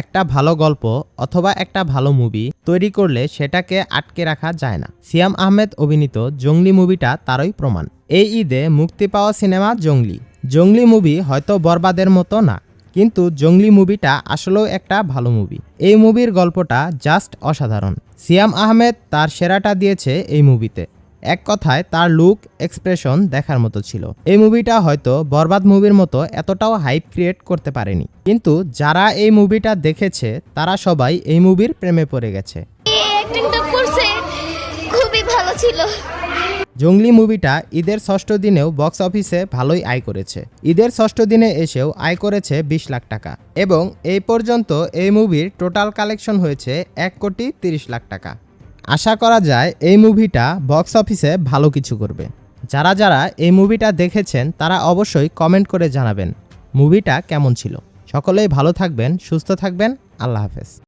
একটা ভালো গল্প অথবা একটা ভালো মুভি তৈরি করলে সেটাকে আটকে রাখা যায় না। সিয়াম আহমেদ অভিনীত জঙ্গলি মুভিটা তারই প্রমাণ। এই ঈদে মুক্তি পাওয়া সিনেমা জঙ্গলি। জঙ্গলি মুভি হয়তো বরবাদের মতো না, কিন্তু জঙ্গলি মুভিটা আসলেও একটা ভালো মুভি। এই মুভির গল্পটা জাস্ট অসাধারণ। সিয়াম আহমেদ তার সেরাটা দিয়েছে এই মুভিতে। এক কথায় তার লুক এক্সপ্রেশন দেখার মতো ছিল। এই মুভিটা হয়তো বরবাদ মুভির মতো এতটাও হাইপ ক্রিয়েট করতে পারেনি, কিন্তু যারা এই মুভিটা দেখেছে তারা সবাই এই মুভির প্রেমে পড়ে গেছে। অ্যাক্টিংটা করছে, খুবই ভালো ছিল। জঙ্গলি মুভিটা ঈদের ষষ্ঠ দিনেও বক্স অফিসে ভালোই আয় করেছে। ঈদের ষষ্ঠ দিনে এসেও আয় করেছে 20 লাখ টাকা এবং এই পর্যন্ত এই মুভির টোটাল কালেকশন হয়েছে 1,30,00,000 টাকা। আশা করা যায় এই মুভিটা বক্স অফিসে ভালো কিছু করবে। যারা যারা এই মুভিটা দেখেছেন তারা অবশ্যই কমেন্ট করে জানাবেন মুভিটা কেমন ছিল। সকলেই ভালো থাকবেন, সুস্থ থাকবেন। আল্লাহ হাফেজ।